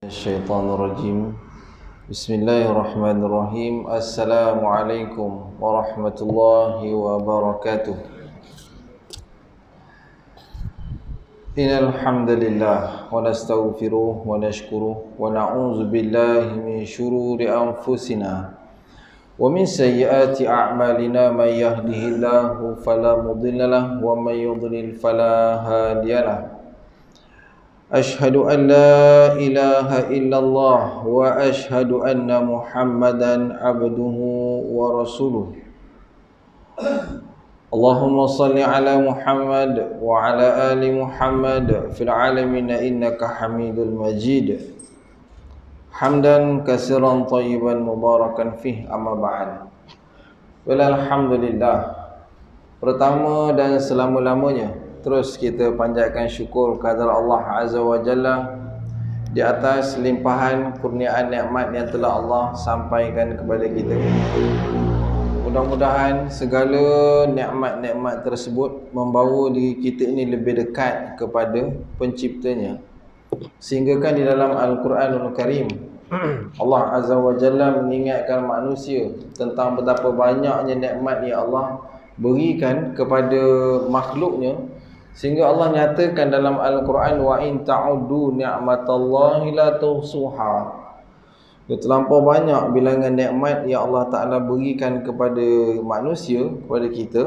الشيطان الرجيم بسم الله الرحمن الرحيم السلام عليكم ورحمة الله وبركاته إن الحمد لله ونستغفره ونشكره ونعوذ بالله من شرور أنفسنا ومن سيئات أعمالنا من يهده الله فلا مضل له ومن يضلل فلا هادي له أشهد أن لا إله إلا الله وأشهد أن محمدا عبده ورسوله اللهم صل على محمد وعلى آل محمد في العالمين إنك حميد مجيد حمدا كثيرا طيبا مباركا فيه أما بعد Alhamdulillah. Pertama dan selama-lamanya terus kita panjatkan syukur kepada Allah Azza wa Jalla di atas limpahan kurniaan nikmat yang telah Allah sampaikan kepada kita. Mudah-mudahan segala nikmat-nikmat tersebut membawa diri kita ini lebih dekat kepada penciptanya. Sehingga kan di dalam Al-Quranul Karim Allah Azza wa Jalla mengingatkan manusia tentang betapa banyaknya nikmat yang Allah berikan kepada makhluknya, sehingga Allah nyatakan dalam Al-Quran, wa in ta'uddu ni'matallahi la tuhsuha. Terlampau banyak bilangan nikmat yang Allah Ta'ala berikan kepada manusia, kepada kita,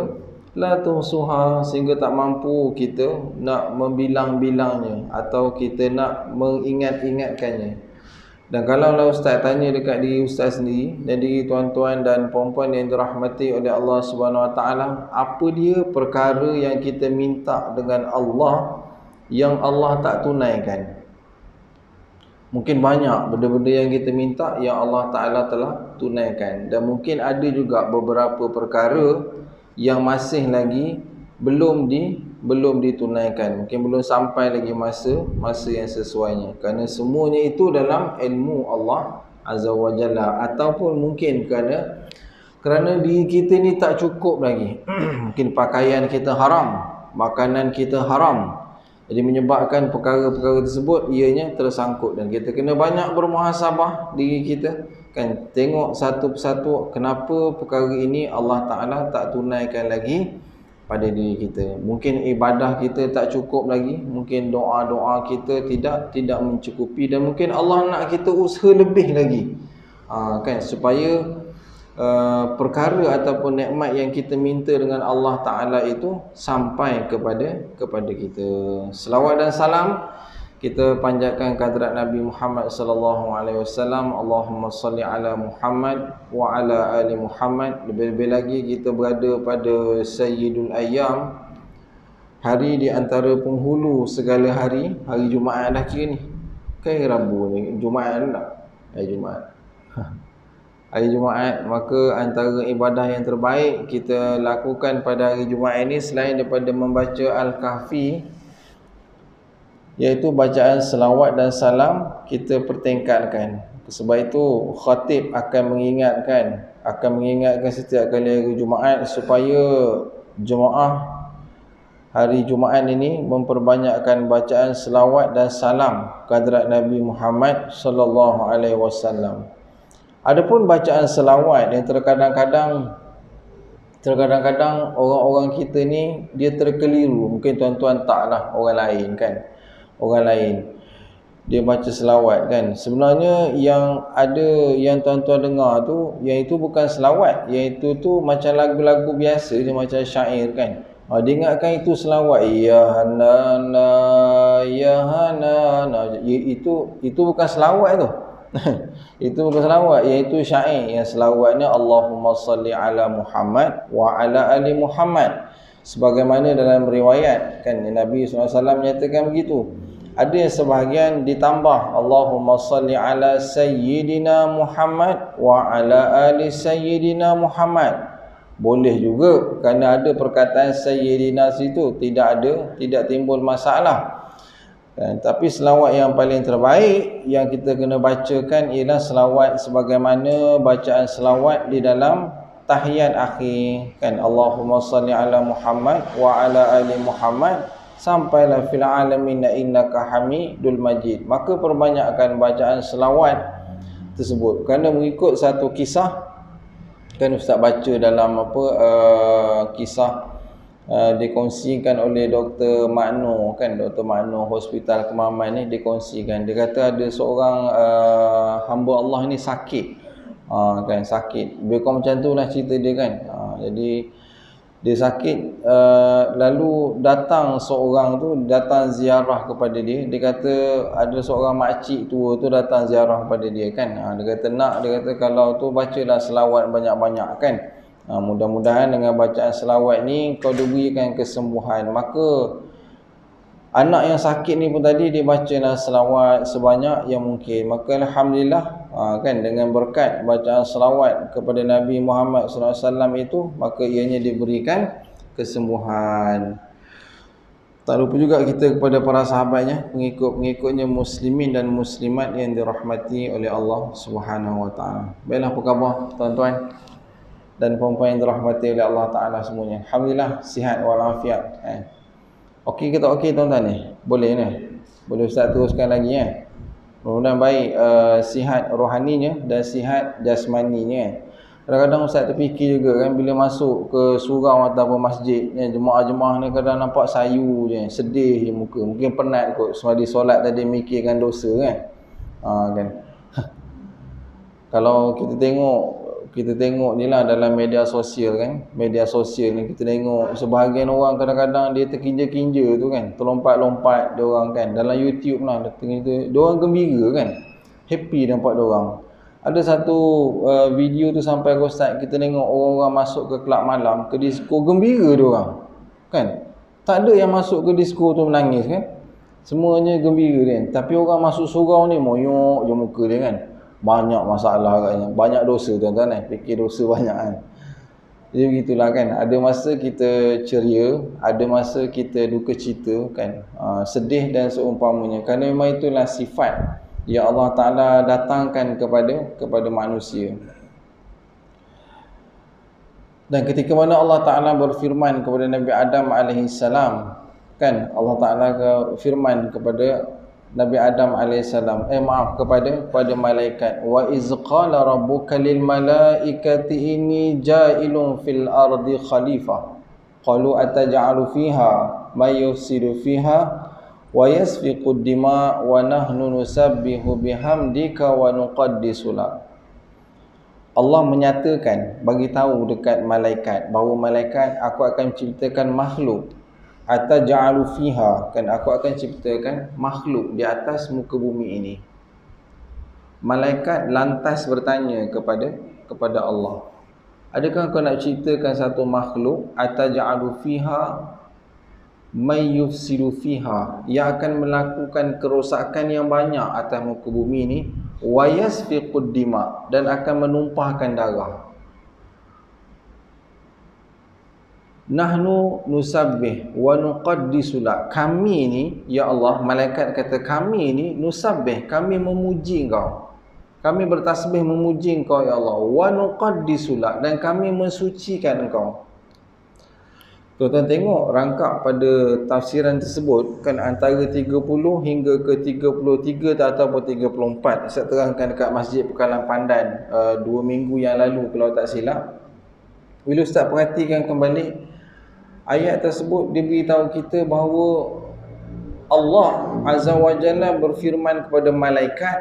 la tuhsuha, sehingga tak mampu kita nak membilang-bilangnya atau kita nak mengingat-ingatkannya. Dan kalaulah Ustaz tanya dekat diri Ustaz sendiri dan diri tuan-tuan dan puan-puan yang dirahmati oleh Allah Subhanahu Wa Taala, apa dia perkara yang kita minta dengan Allah yang Allah tak tunaikan? Mungkin banyak benda-benda yang kita minta yang Allah Ta'ala telah tunaikan. Dan mungkin ada juga beberapa perkara yang masih lagi belum ditunaikan. Mungkin belum sampai lagi masa yang sesuainya. Kerana semuanya itu dalam ilmu Allah Azza wa Jalla. Ataupun mungkin kerana diri kita ni tak cukup lagi. Mungkin pakaian kita haram, makanan kita haram. Jadi menyebabkan perkara-perkara tersebut ianya tersangkut. Dan kita kena banyak bermuhasabah diri kita. Kan tengok satu persatu kenapa perkara ini Allah Ta'ala tak tunaikan lagi pada diri kita. Mungkin ibadah kita tak cukup lagi. Mungkin doa-doa kita tidak mencukupi. Dan mungkin Allah nak kita usaha lebih lagi. Kan supaya perkara ataupun nikmat yang kita minta dengan Allah Ta'ala itu sampai kepada kita. Selawat dan salam kita panjatkan kehadrat Nabi Muhammad sallallahu alaihi wasallam. Allahumma salli ala Muhammad wa ala ali Muhammad. Lebih-lebih lagi kita berada pada Sayyidul Ayyam, hari di antara penghulu segala hari. Hari Jumaat dah kira ni. Kan Rabu ni, Jumaat tak? Jumaat. Hari Jumaat, maka antara ibadah yang terbaik kita lakukan pada hari Jumaat ini selain daripada membaca Al-Kahfi, iaitu bacaan selawat dan salam, kita pertingkatkan. Sebab itu khatib akan mengingatkan setiap kali hari Jumaat supaya jemaah hari Jumaat ini memperbanyakkan bacaan selawat dan salam kehadrat Nabi Muhammad sallallahu alaihi wasallam. Adapun bacaan selawat yang terkadang-kadang orang-orang kita ni dia terkeliru. Mungkin tuan-tuan taklah orang lain kan. Orang lain dia baca selawat kan. Sebenarnya yang ada yang tuan-tuan dengar tu, yang itu bukan selawat, yang itu tu macam lagu-lagu biasa je, macam syair kan. Dia ingatkan itu selawat. Ya hanana ya hanana. Itu bukan selawat tu. Itu bukan selawat, iaitu syair. Yang selawatnya Allahumma salli ala Muhammad wa ala ali Muhammad, sebagaimana dalam riwayat kan Nabi SAW menyatakan begitu. Ada sebahagian ditambah Allahumma salli ala Sayyidina Muhammad wa ala ali Sayyidina Muhammad. Boleh juga, kerana ada perkataan Sayyidina situ, tidak timbul masalah. Tapi selawat yang paling terbaik yang kita kena bacakan ialah selawat sebagaimana bacaan selawat di dalam tahiyat akhir kan. Allahumma salli ala Muhammad wa ala ali Muhammad sampailah fil alamin innaka hamidul majid. Maka perbanyakkan bacaan selawat tersebut. Kerana mengikut satu kisah, kan Ustaz baca dalam kisah dikongsikan oleh Dr. Makno, kan Dr. Makno Hospital Kemaman ni dikongsikan. Dia kata ada seorang hamba Allah ni sakit, kan sakit. Lebih kurang macam tu lah cerita dia kan. Jadi dia sakit, lalu datang seorang tu, datang ziarah kepada dia. Dia kata ada seorang makcik tua tu datang ziarah kepada dia kan. Dia kata dia kata kalau tu bacalah selawat banyak-banyak kan. Mudah-mudahan dengan bacaan selawat ni kau diberikan kesembuhan. Maka anak yang sakit ni pun tadi dia bacalah selawat sebanyak yang mungkin. Maka alhamdulillah kan, dengan berkat bacaan selawat kepada Nabi Muhammad SAW itu, maka ianya diberikan kesembuhan. Tak lupa juga kita kepada para sahabatnya, pengikut-pengikutnya muslimin dan muslimat yang dirahmati oleh Allah Subhanahu Wa Taala. Baiklah, apa khabar tuan-tuan dan puan-puan yang dirahmati oleh Allah Ta'ala semuanya? Alhamdulillah, sihat walafiat. Okey ke tak okey tuan-tuan ni? Boleh ni? Boleh Ustaz teruskan lagi ya? Mudah-mudahan baik, sihat rohaninya dan sihat jasmaninya. Kadang-kadang Ustaz terfikir juga kan, bila masuk ke surau ataupun masjid ya, jemaah-jemaah ni kadang nampak sayu je, sedih je muka. Mungkin penat kot semadi solat tadi mikirkan dosa kan. Kan. Kalau kita tengok ni lah dalam media sosial kan, media sosial ni kita tengok sebahagian orang kadang-kadang dia terkinja-kinja tu kan, terlompat-lompat dia orang kan, dalam YouTube lah dia orang gembira kan, happy nampak dia orang. Ada satu video tu sampai ke Ustaz, kita tengok orang-orang masuk ke kelab malam, ke disko, gembira dia orang kan. Tak ada yang masuk ke disko tu menangis kan, semuanya gembira kan. Tapi orang masuk surau ni moyok je muka dia kan. Banyak masalah agaknya, banyak dosa tuan-tuan fikir dosa banyak kan. Jadi begitulah kan, ada masa kita ceria, ada masa kita duka cita kan, sedih dan seumpamanya. Kerana memang itulah sifat yang Allah Ta'ala datangkan kepada manusia. Dan ketika mana Allah Ta'ala berfirman kepada Nabi Adam AS kan, Allah Ta'ala firman kepada Nabi Adam AS, kepada malaikat, wa iz qala rabbuka lil malaikati inni ja'ilun fil ardi khalifah qalu ataj'alu fiha may yufsidu fiha wa yasfiqu dima wa nahnu nusabbihu bihamdika wa nuqaddisu lak. Allah menyatakan, bagi tahu dekat malaikat bahawa malaikat, aku akan ciptakan makhluk, ataj'alu fiha, kan aku akan ciptakan makhluk di atas muka bumi ini. Malaikat lantas bertanya kepada Allah, adakah kau nak ciptakan satu makhluk, ataj'alu fiha may yufsidu fiha, yang akan melakukan kerosakan yang banyak atas muka bumi ini, wa yasfiqud dima, dan akan menumpahkan darah. Nahnu nusabbih wa nuqaddisu lak, kami ni ya Allah, malaikat kata kami ni nusabbih, kami memuji engkau, kami bertasbih memuji engkau ya Allah, wa nuqaddisu lak, dan kami mensucikan engkau. Tuan-tuan tengok rangkap pada tafsiran tersebut kan, antara 30 hingga ke 33 ataupun 34 saya terangkan dekat Masjid Pekalang Pandan 2 minggu yang lalu kalau tak silap. Bila Ustaz perhatikan kembali ayat tersebut, dia beritahu kita bahawa Allah Azza wa Jalla berfirman kepada malaikat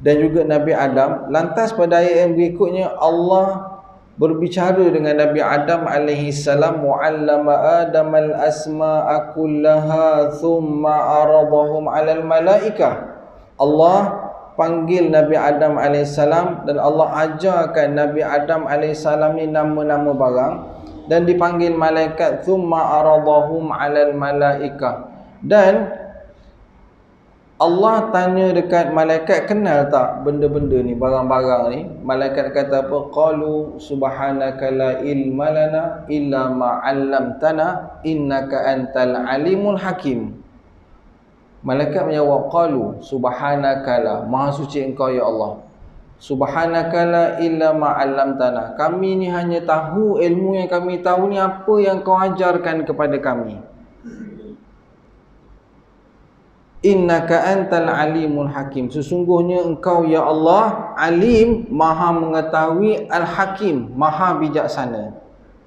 dan juga Nabi Adam. Lantas pada ayat yang berikutnya Allah berbicara dengan Nabi Adam alaihissalam, wa'allama Adam al-asma'a kullaha thumma aradahum 'alal malaikah. Allah panggil Nabi Adam alaihissalam dan Allah ajarkan Nabi Adam alaihissalam ni nama-nama barang, dan dipanggil malaikat, thumma aradahum 'alal malaikah. Dan Allah tanya dekat malaikat, kenal tak benda-benda ni, barang-barang ni? Malaikat kata apa? Qalu subhanaka la ilma lana illa ma 'allamtana innaka antal alimul hakim. Malaikat menjawab, qalu subhanaka la, maha suci engkau ya Allah, subhanaka la illa ma 'allamtana, kami ni hanya tahu ilmu yang kami tahu ni apa yang kau ajarkan kepada kami. innaka antal alimul hakim, sesungguhnya engkau ya Allah alim, maha mengetahui, al-hakim, maha bijaksana.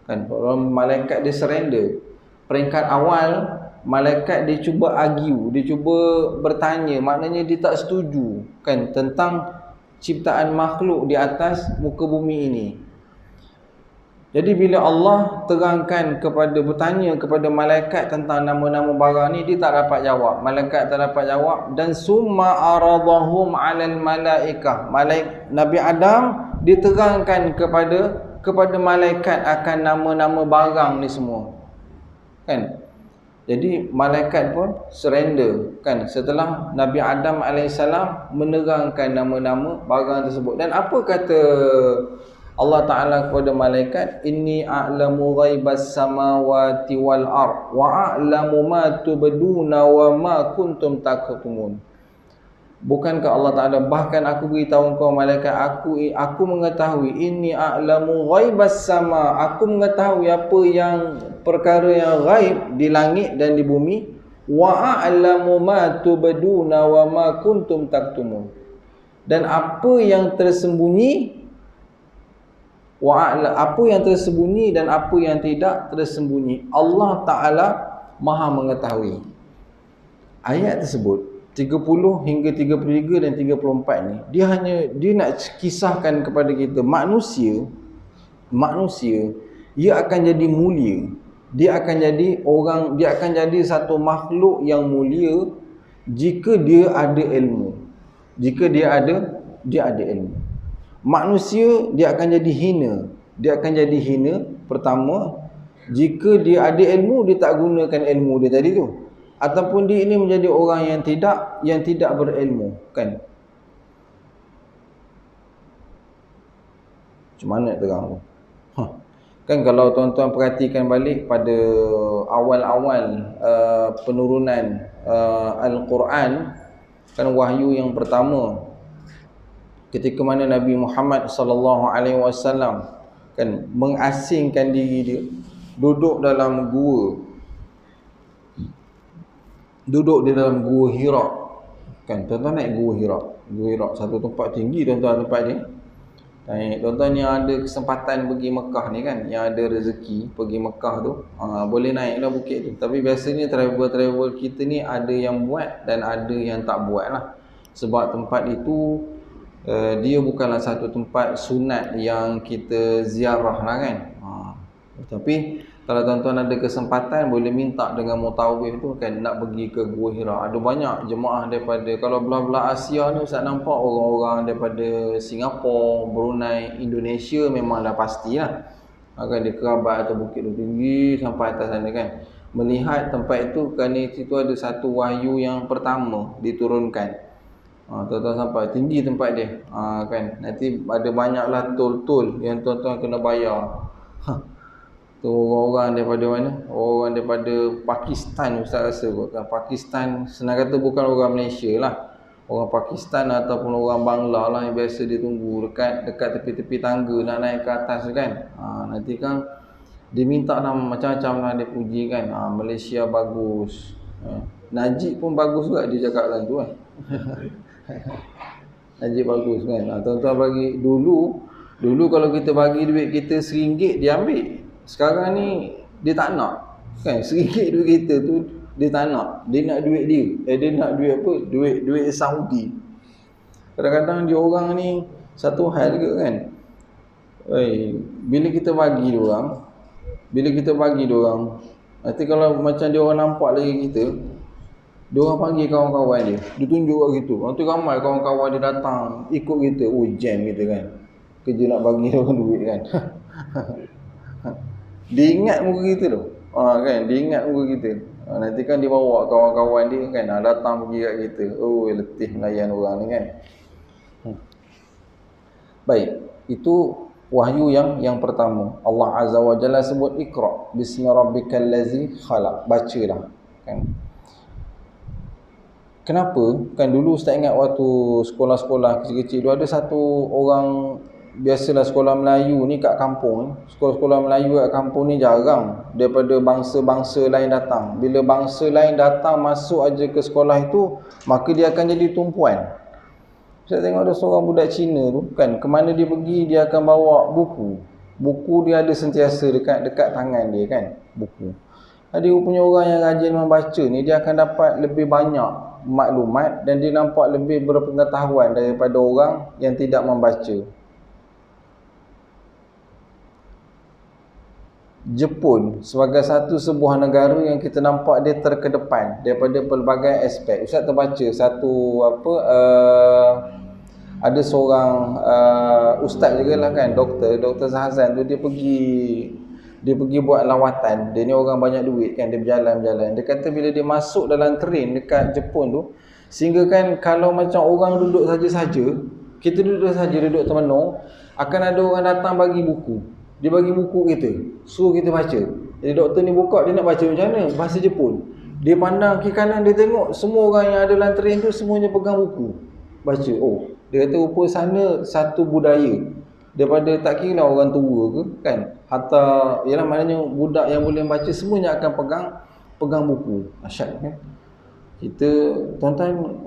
Kan orang malaikat dia surrender. Peringkat awal malaikat dia cuba argue, dia cuba bertanya, maknanya dia tak setuju kan tentang ciptaan makhluk di atas muka bumi ini. Jadi bila Allah terangkan bertanya kepada malaikat tentang nama-nama barang ni, dia tak dapat jawab. Malaikat tak dapat jawab. Dan summa aradahum 'alal malaikah. Nabi Adam diterangkan kepada malaikat akan nama-nama barang ni semua. Kan? Jadi malaikat pun surrender kan setelah Nabi Adam AS menerangkan nama-nama barang tersebut. Dan apa kata Allah Ta'ala kepada malaikat, inni a'lamu ghaibas samawati wal ard wa a'lamu ma tubduna wa ma kuntum taktumun. Bukankah Allah Ta'ala, bahkan aku beritahu engkau malaikat, aku mengetahui, inni a'lamu ghaibas sama, aku mengetahui apa yang perkara yang ghaib di langit dan di bumi, wa a'lamu ma tubduna wa ma kuntum taktumun, dan apa yang tersembunyi, apa yang tersembunyi dan apa yang tidak tersembunyi, Allah Ta'ala maha mengetahui. Ayat tersebut 30 hingga 33 dan 34 ni, dia nak kisahkan kepada kita manusia dia akan jadi mulia, dia akan jadi satu makhluk yang mulia jika dia ada ilmu. Manusia dia akan jadi hina. Pertama, jika dia ada ilmu, dia tak gunakan ilmu dia tadi tu, ataupun dia ini menjadi orang yang tidak berilmu kan. Macam mana terang tu? Kan kalau tuan-tuan perhatikan balik pada awal-awal penurunan Al-Quran, kan wahyu yang pertama ketika mana Nabi Muhammad sallallahu alaihi wasallam kan mengasingkan diri dia, duduk di dalam gua Hira. Kan tuan-tuan naik gua Hira satu tempat tinggi tuan-tuan, tempat ni. Tuan-tuan yang ada kesempatan pergi Mekah ni kan, yang ada rezeki pergi Mekah tu, boleh naiklah bukit tu. Tapi biasanya travel kita ni ada yang buat dan ada yang tak buat lah. Sebab tempat itu dia bukanlah satu tempat sunat yang kita ziarah lah kan. Tapi kalau tuan-tuan ada kesempatan, boleh minta dengan mutawif tu kan, nak pergi ke Gua Hira. Ada banyak jemaah daripada, kalau belah-belah Asia ni Ustaz nampak orang-orang daripada Singapura, Brunei, Indonesia memang dah pastilah akan di kerabat atau bukit tu tinggi sampai atas sana kan, melihat tempat itu, kerana situ ada satu wahyu yang pertama diturunkan. Tuan-tuan sampai tinggi tempat dia, kan, nanti ada banyaklah tol-tol yang tuan-tuan kena bayar. Tu orang daripada mana? Orang daripada Pakistan Ustaz rasa kot. Pakistan senang kata bukan orang Malaysia lah, orang Pakistan ataupun orang Bangla lah yang biasa dia tunggu dekat tepi-tepi tangga nak naik ke atas kan. Nanti kan dia minta nama macam-macam lah, dia puji kan, Malaysia bagus, Najib pun bagus juga dia cakap dalam tu kan. Najib bagus kan. Tuan-tuan bagi dulu kalau kita bagi duit kita RM1 dia ambil. Sekarang ni dia tak nak kan, RM1 duit kita tu dia tak nak. Dia nak duit dia. Dia nak duit apa? Duit Saudi. Kadang-kadang dia orang ni satu hal juga kan. Bila kita bagi dia orang, nanti kalau macam dia orang nampak lagi kita, dia orang panggil kawan-kawan dia, dia tunjuk kat kita. Nanti ramai kawan-kawan dia datang ikut kita. Jam kita kan, kerja nak bagi dia orang duit kan. Dia ingat muka kita tu, kan, dia ingat muka kita. Nanti kan dia bawa kawan-kawan dia kan, datang pergi kat kita. Letih melayan orang ni kan. Baik, itu wahyu yang pertama. Allah Azza wa Jalla sebut Iqra bismi rabbikal ladzi khalaq, bacalah kan. Kenapa? Kan dulu Ustaz ingat waktu sekolah-sekolah kecil-kecil tu ada satu orang biasalah sekolah Melayu ni kat kampung, sekolah-sekolah Melayu kat kampung ni jarang daripada bangsa-bangsa lain datang. Bila bangsa lain datang masuk aja ke sekolah itu, maka dia akan jadi tumpuan. Saya tengok ada seorang budak Cina tu kan, ke mana dia pergi dia akan bawa buku. Buku dia ada sentiasa dekat tangan dia kan, buku. Ada punya orang yang rajin membaca ni, dia akan dapat lebih banyak maklumat dan dia nampak lebih berpengetahuan daripada orang yang tidak membaca. Jepun sebagai sebuah negara yang kita nampak dia terkedepan daripada pelbagai aspek. Ustaz terbaca satu ada seorang ustaz juga lah kan, Dr. Zahazan tu, dia pergi buat lawatan. Dia ni orang banyak duit kan, dia berjalan-jalan. Dia kata bila dia masuk dalam train dekat Jepun tu, sehingga kan kalau macam orang duduk saja-saja, kita duduk termenung, akan ada orang datang bagi buku. Dia bagi buku kita, suruh kita baca. Jadi doktor ni buka, dia nak baca macam mana? Bahasa Jepun. Dia pandang kiri kanan, dia tengok semua orang yang ada dalam train tu semuanya pegang buku, baca. Oh, dia kata rupa sana satu budaya. Daripada tak kira lah orang tua ke kan, hatta ialah maknanya budak yang boleh baca semuanya akan pegang buku. Asyik kan. Kita tuan-tuan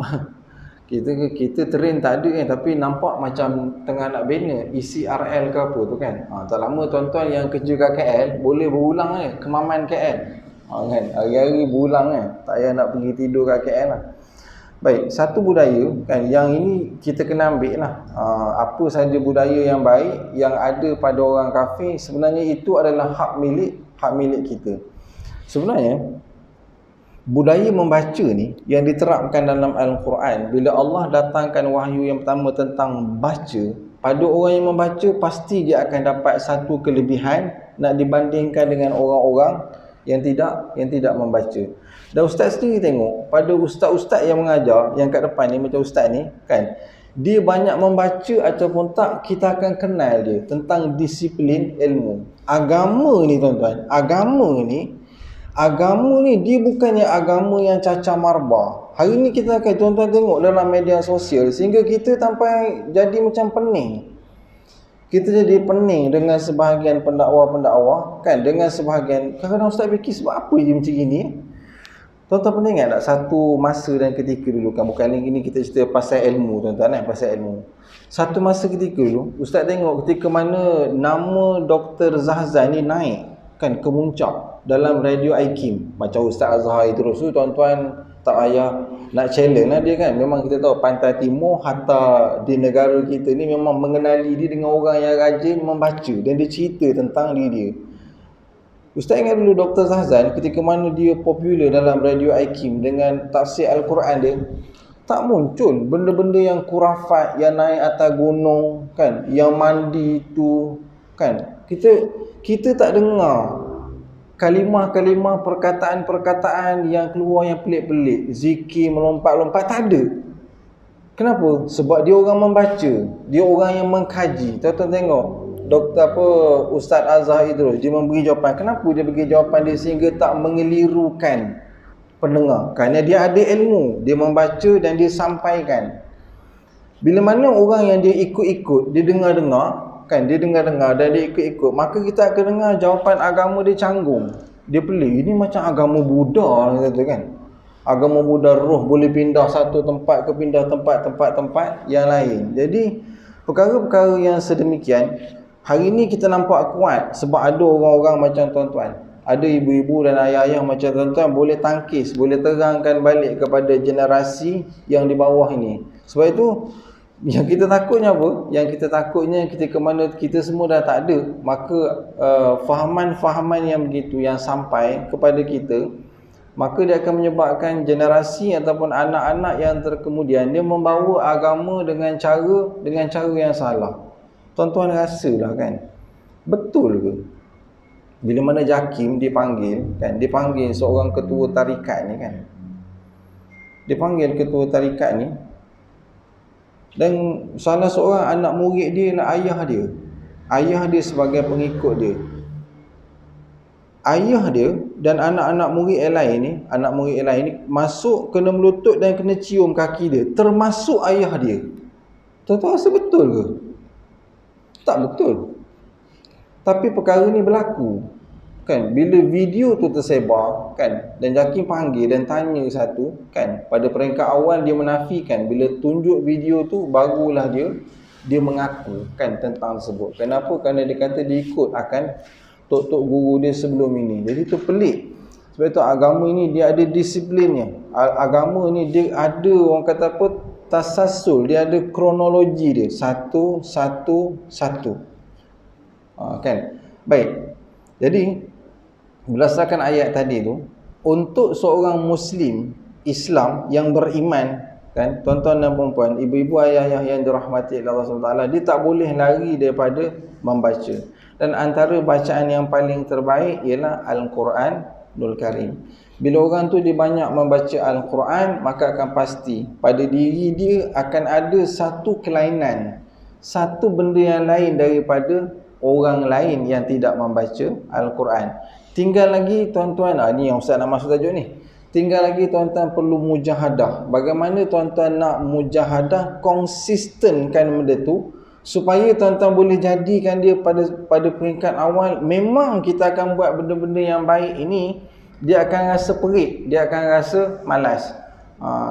kita train tak ada kan, tapi nampak macam tengah nak bina ECRL ke apa tu kan. Tak lama tuan-tuan yang kerja kat KL boleh berulang kan, kemaman KL. Kan, hari-hari berulang kan, tak payah nak pergi tidur kat KL lah. Baik, satu budaya kan, yang ini kita kena ambil lah. Apa saja budaya yang baik yang ada pada orang kafir, sebenarnya itu adalah hak milik kita. Sebenarnya budaya membaca ni yang diterapkan dalam Al-Quran, bila Allah datangkan wahyu yang pertama tentang baca, pada orang yang membaca pasti dia akan dapat satu kelebihan nak dibandingkan dengan orang-orang yang tidak membaca. Dan ustaz sendiri tengok pada ustaz-ustaz yang mengajar yang kat depan ni, macam ustaz ni kan, dia banyak membaca ataupun tak, kita akan kenal dia tentang disiplin ilmu. Agama ni tuan-tuan, agama ni dia bukannya agama yang cacah marbah. Hari ni kita akan tuan-tuan tengok dalam media sosial, sehingga kita sampai jadi macam pening. Kita jadi pening dengan sebahagian pendakwa-pendakwa kan, dengan sebahagian, kadang-kadang ustaz fikir sebab apa dia macam gini. Tuan-tuan pernah ingat tak satu masa dan ketika dulu kan, bukan ini kita cerita pasal ilmu tuan-tuan kan, pasal ilmu. Satu masa ketika dulu, ustaz tengok ketika mana nama Dr. Zahzan ni naik kan ke puncak dalam radio IKIM. Macam Ustaz Azhar terus tu tuan-tuan tak payah nak challenge lah dia kan. Memang kita tahu Pantai Timur hatta di negara kita ni memang mengenali dia dengan orang yang rajin membaca dan dia cerita tentang diri dia. Ustaz ingat dulu Dr. Zahzan ketika mana dia popular dalam radio IKIM dengan tafsir Al-Quran dia, tak muncul benda-benda yang kurafat, yang naik atas gunung kan, yang mandi tu kan. Kita tak dengar kalimah-kalimah, perkataan-perkataan yang keluar yang pelik-pelik, zikir melompat-lompat, tak ada. Kenapa? Sebab dia orang membaca, dia orang yang mengkaji. Tuan-tuan tengok Ustaz Azhar Idrus, dia memberi jawapan. Kenapa dia bagi jawapan dia sehingga tak mengelirukan pendengar? Kerana dia ada ilmu, dia membaca dan dia sampaikan. Bila mana orang yang dia ikut-ikut, dia dengar-dengar kan, dia dengar-dengar dan dia ikut-ikut, maka kita akan dengar jawapan agama dia canggung, dia pelik. Ini macam agama Buddha kata kan. Agama Buddha roh boleh pindah satu tempat ke pindah tempat yang lain. Jadi perkara-perkara yang sedemikian hari ni kita nampak kuat sebab ada orang-orang macam tuan-tuan, ada ibu-ibu dan ayah-ayah macam tuan-tuan boleh tangkis, boleh terangkan balik kepada generasi yang di bawah ini. Sebab itu yang kita takutnya apa? Yang kita takutnya ketika mana kita semua dah tak ada, maka fahaman-fahaman yang begitu yang sampai kepada kita, maka dia akan menyebabkan generasi ataupun anak-anak yang terkemudian dia membawa agama dengan cara yang salah. Tuan-tuan rasalah kan, betul ke? Bila mana JAKIM dipanggil kan, dipanggil seorang ketua tarikat ni kan, dipanggil ketua tarikat ni, dan salah seorang anak murid dia ialah ayah dia sebagai pengikut dia. Ayah dia dan anak-anak murid yang lain ni masuk kena melutut dan kena cium kaki dia, termasuk ayah dia. Tuan-tuan rasa betul ke? Tak betul. Tapi perkara ni berlaku. Kan, bila video tu tersebar, kan, dan JAKIM panggil dan tanya satu, kan, pada peringkat awal dia menafikan, bila tunjuk video tu barulah dia mengaku, kan, tentang tersebut. Kenapa? Kerana dia kata dia ikut akan tok-tok guru dia sebelum ini. Jadi tu pelik. Sebab tu agama ini dia ada disiplinnya. Agama ni dia ada, orang kata apa, tasasul, dia ada kronologi dia, satu. Kan. Baik. Jadi berdasarkan ayat tadi tu, untuk seorang Muslim Islam yang beriman, kan, tuan-tuan dan puan-puan, ibu-ibu, ayah-ayah yang dirahmati Allah SWT, dia tak boleh lari daripada membaca. Dan antara bacaan yang paling terbaik ialah Al-Quranul Karim. Bila orang tu dia banyak membaca Al-Quran, maka akan pasti pada diri dia akan ada satu kelainan, satu benda yang lain daripada orang lain yang tidak membaca Al-Quran. Tinggal lagi tuan-tuan, ni yang Ustaz nak masuk tajuk ni. Tinggal lagi tuan-tuan perlu mujahadah. Bagaimana tuan-tuan nak mujahadah, konsistenkan benda tu, supaya tuan-tuan boleh jadikan dia pada peringkat awal. Memang kita akan buat benda-benda yang baik ini, dia akan rasa perit, dia akan rasa malas.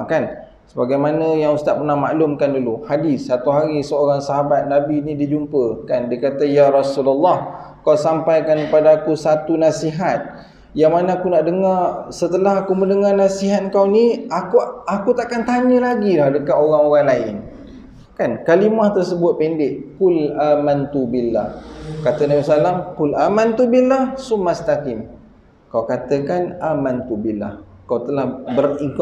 Kan? Sebagaimana yang Ustaz pernah maklumkan dulu, hadis, satu hari seorang sahabat Nabi ni dijumpa, kan, dia kata, "Ya Rasulullah, kau sampaikan kepada aku satu nasihat yang mana aku nak dengar. Setelah aku mendengar nasihat kau ni, aku takkan tanya lagi lah dekat orang-orang lain." Kan, kalimah tersebut pendek, "Qul amantu billah." Kata Nabi SAW, "Qul amantu billah sumastaqim." Kau katakan amantu billah, kau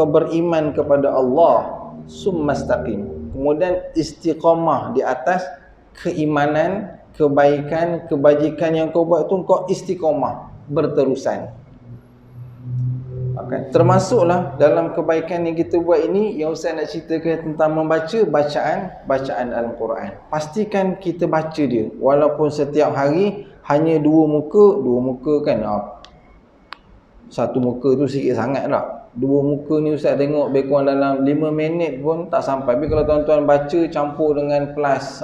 beriman kepada Allah, sumastaqim, kemudian istiqamah di atas keimanan, kebaikan, kebajikan yang kau buat tu, kau istiqamah, berterusan. Okay. Termasuklah dalam kebaikan yang kita buat ini, yang Ustaz nak ceritakan tentang membaca bacaan Al-Quran. Pastikan kita baca dia, walaupun setiap hari hanya dua muka kan. Satu muka tu sikit sangat lah. Dua muka ni Ustaz tengok lebih kurang dalam 5 minit pun tak sampai. Tapi kalau tuan-tuan baca campur dengan plus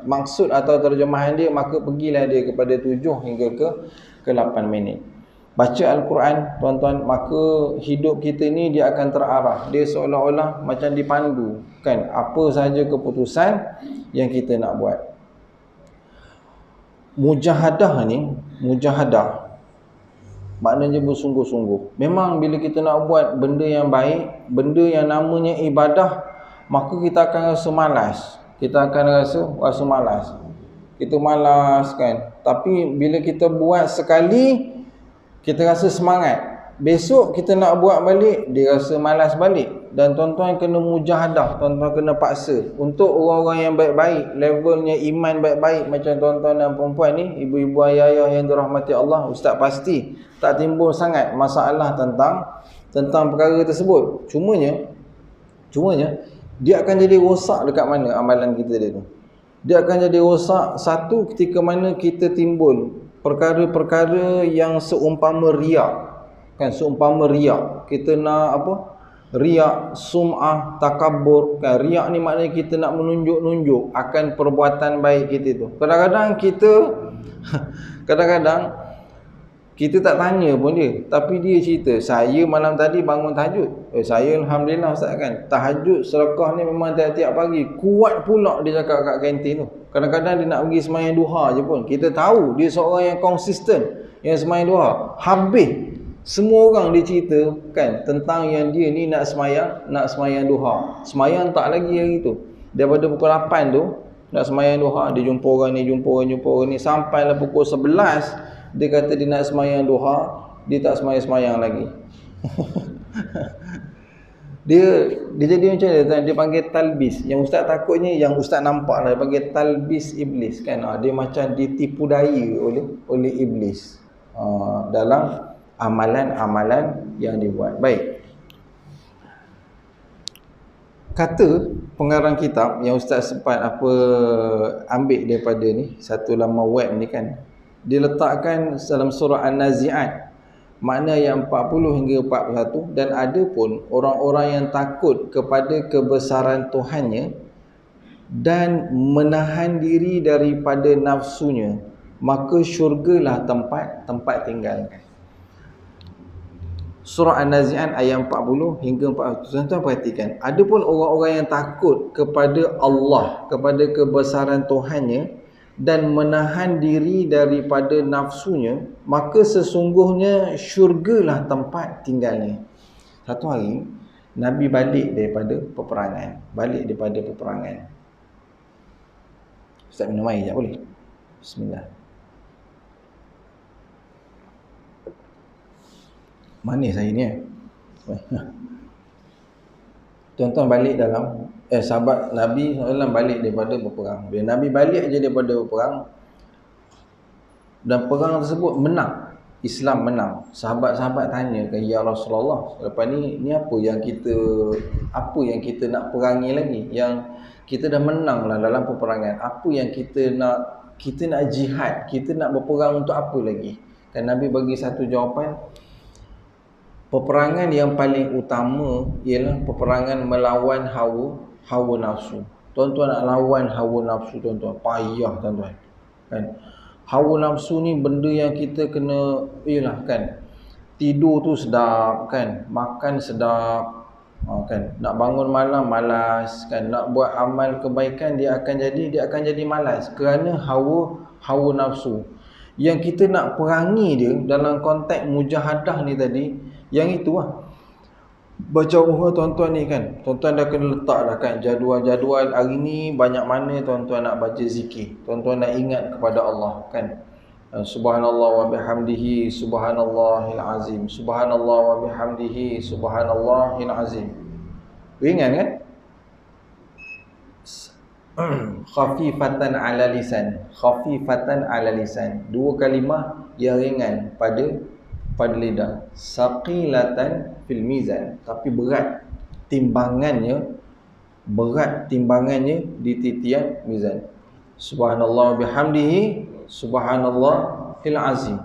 maksud atau terjemahan dia, maka pergilah dia kepada 7 hingga ke 8 minit. Baca Al-Quran tuan-tuan, maka hidup kita ni dia akan terarah. Dia seolah-olah macam dipandu, kan, apa sahaja keputusan yang kita nak buat. Mujahadah maknanya bersungguh-sungguh. Memang bila kita nak buat benda yang baik, benda yang namanya ibadah, maka kita akan rasa malas. Kita malas, kan. Tapi bila kita buat sekali, kita rasa semangat. Besok kita nak buat balik, dia rasa malas balik. Dan tuan-tuan kena mujahadah, tuan-tuan kena paksa. Untuk orang-orang yang baik-baik, levelnya iman baik-baik macam tuan-tuan dan perempuan ni, ibu-ibu, ayah-ayah yang dirahmati Allah, Ustaz pasti tak timbul sangat masalah tentang perkara tersebut. Cumanya dia akan jadi rosak dekat mana amalan kita dia tu. Dia akan jadi rosak satu ketika mana kita timbul perkara-perkara yang seumpama riak. Kan, seumpama riak. Kita nak riak, sum'ah, takabur, kan. Riak ni maknanya kita nak menunjuk-nunjuk akan perbuatan baik kita tu. Kadang-kadang kita tak tanya pun dia, tapi dia cerita, "Saya malam tadi bangun tahajud." Saya alhamdulillah Ustaz, kan, tahajud sedekah ni memang tiap-tiap pagi. Kuat pula dia cakap kat kantin tu. Kadang-kadang dia nak pergi sembahyang duha je pun. Kita tahu dia seorang yang konsisten yang sembahyang duha. Habis semua orang dia cerita, kan, tentang yang dia ni nak sembahyang duha. Sembahyang tak lagi hari tu. Daripada pukul 8 tu nak sembahyang duha, dia jumpa orang ni, sampailah pukul 11 dia kata dia nak sembahyang duha, dia tak sembahyang lagi. dia jadi macam dia panggil talbis. Yang Ustaz takutnya, yang Ustaz nampak lah, dia panggil talbis iblis, kan. Dia macam ditipu daya oleh iblis dalam amalan-amalan yang dibuat. Baik. Kata pengarang kitab yang Ustaz sempat ambil daripada ni, satu laman web ni, kan, diletakkan dalam surah An-Nazi'at, makna yang 40 hingga 41. Dan ada pun orang-orang yang takut kepada kebesaran Tuhannya, dan menahan diri daripada nafsunya, maka syurgalah tempat tinggalnya. Surah An-Nazi'at ayat 40 hingga 41. Tuan-tuan perhatikan, adapun orang-orang yang takut kepada Allah, kepada kebesaran Tuhannya, dan menahan diri daripada nafsunya, maka sesungguhnya syurgalah tempat tinggalnya. Satu hari Nabi balik daripada peperangan. Ustaz minum air sekejap boleh? Bismillah. Manis hari ni Tuan-tuan balik dalam sahabat Nabi SAW balik daripada berperang. Bila Nabi balik aja daripada berperang, dan perang tersebut menang, Islam menang. Sahabat-sahabat tanya kan, ya Rasulullah, lepas ni apa yang kita nak perangi lagi? Yang kita dah menang lah dalam peperangan. Apa yang kita nak jihad, kita nak berperang untuk apa lagi? Kan Nabi bagi satu jawapan, peperangan yang paling utama ialah peperangan melawan hawa nafsu. Tuan-tuan nak lawan hawa nafsu, tuan-tuan, payah tuan-tuan. Kan? Hawa nafsu ni benda yang kita kena, kan, tidur tu sedap, kan, makan sedap, kan, nak bangun malam malas, kan, nak buat amal kebaikan dia akan jadi malas kerana hawa nafsu. Yang kita nak perangi dia dalam konteks mujahadah ni tadi, yang itu lah. Baca tuan-tuan ni kan, tuan-tuan dah kena letak dah kan jadual-jadual hari ni banyak mana tuan-tuan nak baca zikir, tuan-tuan nak ingat kepada Allah kan. Subhanallah wa bihamdihi subhanallahil azim, subhanallah wa bihamdihi subhanallahil azim. Ringan kan? Khafifatan ala lisan, dua kalimah yang ringan pada lidah. Saqilatan fil mizan, tapi berat timbangannya di titian mizan. Subhanallah bihamdihi subhanallahil azim.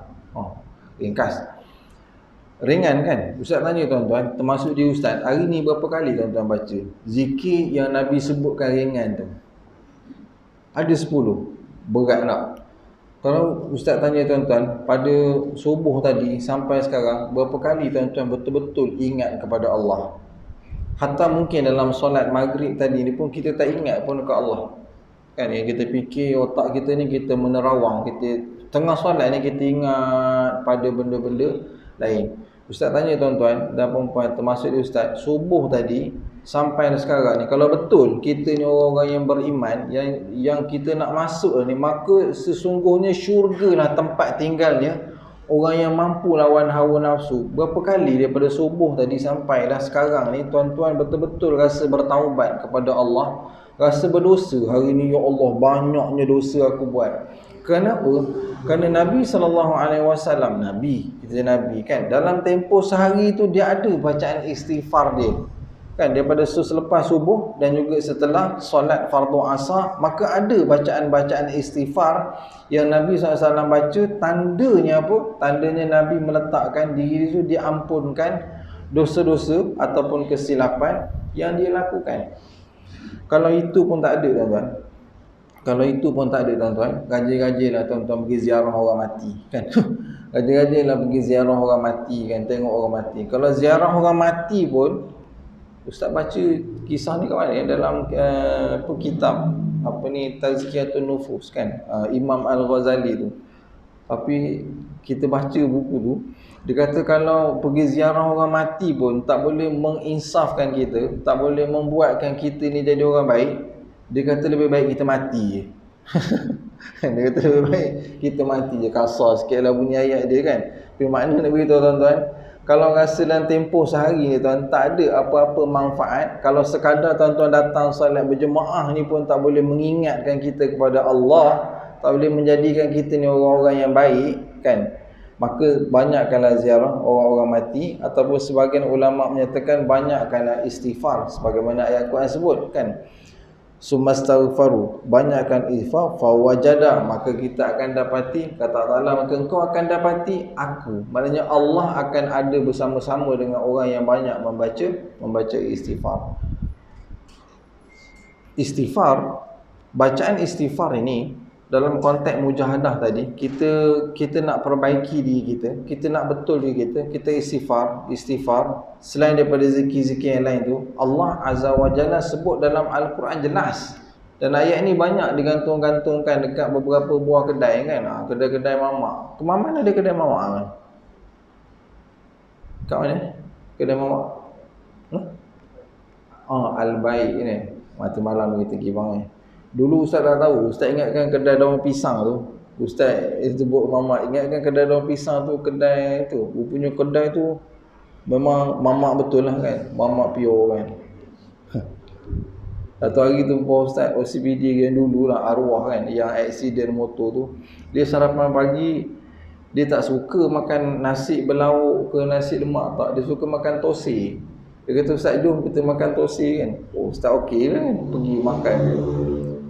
Ringkas, ringan kan? Ustaz tanya tuan-tuan, termasuk di ustaz, hari ni berapa kali tuan-tuan baca zikir yang Nabi sebutkan ringan tu? Ada 10. Berat tak? Kalau ustaz tanya tuan-tuan, pada subuh tadi sampai sekarang, berapa kali tuan-tuan betul-betul ingat kepada Allah? Hatta mungkin dalam solat maghrib tadi ni pun kita tak ingat pun dekat Allah. Kan, yang kita fikir, otak kita ni kita menerawang, kita tengah solat ni kita ingat pada benda-benda lain. Ustaz tanya tuan-tuan dan perempuan, termasuk di ustaz, subuh tadi sampai sekarang ni, kalau betul kita ni orang-orang yang beriman, yang kita nak masuk ni, maka sesungguhnya syurgalah tempat tinggalnya orang yang mampu lawan hawa nafsu. Berapa kali daripada subuh tadi sampai dah sekarang ni tuan-tuan betul-betul rasa bertaubat kepada Allah, rasa berdosa hari ni, ya Allah banyaknya dosa aku buat. Kenapa? Kerana Nabi SAW, Nabi kan, dalam tempoh sehari tu dia ada bacaan istighfar dia kan, daripada selepas subuh dan juga setelah solat fardu asar, maka ada bacaan-bacaan istighfar yang Nabi SAW baca. Tandanya apa? Tandanya Nabi meletakkan diri itu diampunkan dosa-dosa ataupun kesilapan yang dia lakukan. Kalau itu pun tak ada tuan-tuan, rajin-rajinlah tuan-tuan pergi ziarah orang mati kan. Rajin-rajinlah pergi ziarah orang mati kan, tengok orang mati. Kalau ziarah orang mati pun, ustaz baca kisah ni kat mana? Dalam kitab Tazkiyatun Nufus kan, Imam Al-Ghazali tu. Tapi kita baca buku tu, dia kata kalau pergi ziarah orang mati pun tak boleh menginsafkan kita, tak boleh membuatkan kita ni jadi orang baik. Dia kata lebih baik kita mati je. Dia kata lebih baik kita mati je. Kasar sikit lah bunyi ayat dia kan. Tapi makna nak beritahu tuan-tuan, kalau rasa dalam tempoh sehari ni tuan, tak ada apa-apa manfaat, kalau sekadar tuan-tuan datang solat berjemaah ni pun tak boleh mengingatkan kita kepada Allah, tak boleh menjadikan kita ni orang-orang yang baik kan, maka banyakkanlah ziarah orang-orang mati. Ataupun sebagian ulama menyatakan banyakkanlah istighfar, sebagaimana ayat Quran sebut kan, sumastaghfaru, banyakkan istighfar, fawajada, maka kita akan dapati, kata Allah, maka engkau akan dapati aku. Maknanya Allah akan ada bersama-sama dengan orang yang banyak membaca istighfar. Istighfar bacaan istighfar ini dalam konteks mujahadah tadi, kita nak perbaiki diri kita nak betul diri kita istighfar selain daripada zikir-zikir yang lain tu. Allah Azza wa Jalla sebut dalam Al-Quran jelas, dan ayat ni banyak digantung-gantungkan dekat beberapa buah kedai kan. Kedai-kedai mamak. Ke mana ada kedai mamak kan? Kat mana? Kedai mamak? Al-Baik ni. Mata malam kita pergi bangun. Dulu Ustaz dah tahu. Ustaz ingatkan kedai daun pisang tu. Ustaz sebut mamak, ingatkan kedai daun pisang tu kedai tu. Rupanya kedai tu memang mamak betul lah kan. Mamak pure kan. Satu hari tu Ustaz OCPD yang dulu lah, arwah kan, yang aksiden motor tu, dia sarapan pagi, dia tak suka makan nasi berlauk ke nasi lemak tak, dia suka makan tosi. Dia kata, Ustaz jom kita makan tosi kan. Ustaz okey lah kan, pergi makan.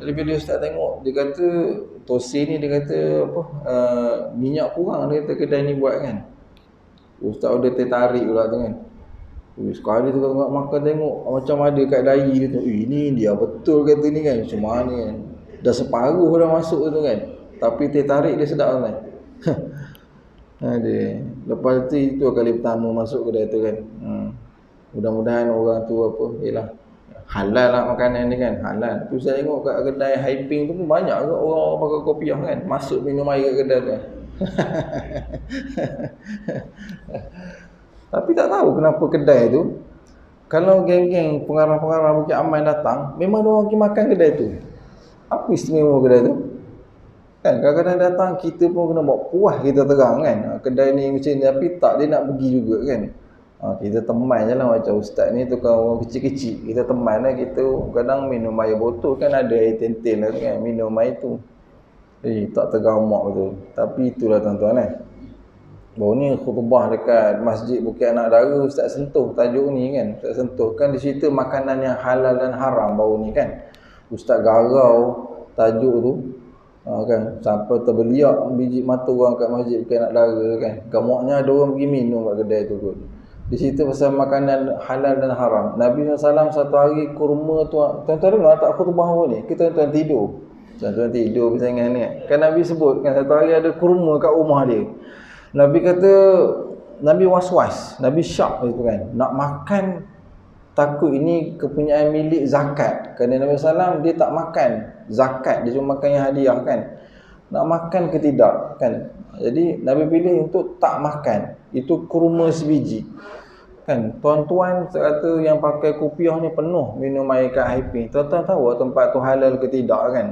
Jadi bila Ustaz tengok, dia kata tosi ni, dia kata apa, minyak kurang, dia kata kedai ni buat kan. Ustaz ada tertarik pula tu kan. Sekali tu tengok makan, tengok macam ada kat dahi dia tu, ini dia betul kata ni kan. Macam mana kan, dah separuh dah masuk tu kan, tapi tertarik dia sedap kan. Lepas tu itu kali pertama masuk kedai tu kan. Mudah-mudahan orang tu apa, yelah halal lah makanan ni kan, halal. Tu saya tengok kat kedai hyping tu pun banyak ke orang pakai kopiah kan, masuk minum air kat kedai tu. Tapi tak tahu kenapa kedai tu, kalau geng-geng pengarah-pengarah Bukit Aman datang, memang diorang pergi makan kedai tu. Apa istimewa kedai tu? Kan kadang-kadang datang kita pun kena buat puas kita terang kan. Kedai ni macam ni, tapi tak, dia nak pergi juga kan. Kita teman je lah, macam Ustaz ni tukang orang kecil-kecil, kita teman lah. Kita kadang minum air botol kan, ada air tentil lah kan, minum air tu. Tak tergamak betul. Tapi itulah tuan-tuan baru ni khutbah dekat Masjid Bukit Anak Dara, Ustaz sentuh tajuk ni kan. Ustaz sentuh kan, dia cerita makanan yang halal dan haram baru ni kan. Ustaz garau tajuk tu kan, sampai terbeliak biji mata orang kat Masjid Bukit Anak Dara kan. Gamaknya ada orang pergi minum kat kedai tu kot. Dia cerita pasal makanan halal dan haram. Nabi SAW satu hari kurma tu, tuan-tuan dengar tak khutbah apa ni? Kita tuan-tuan tidur. Tuan-tuan tidur persaingan ni kan. Nabi sebut kan, satu hari ada kurma kat rumah dia. Nabi kata, Nabi was-was, Nabi syak itu kan, nak makan, takut ini kepunyaan milik zakat. Kerana Nabi SAW dia tak makan zakat, dia cuma makan yang hadiah kan. Nak makan ke tidak kan. Jadi Nabi pilih untuk tak makan. Itu kurma sebiji kan. Tuan-tuan kata yang pakai kopiah ni penuh minum air kat hyping. Tuan-tuan tahu tempat tu halal ke tidak kan.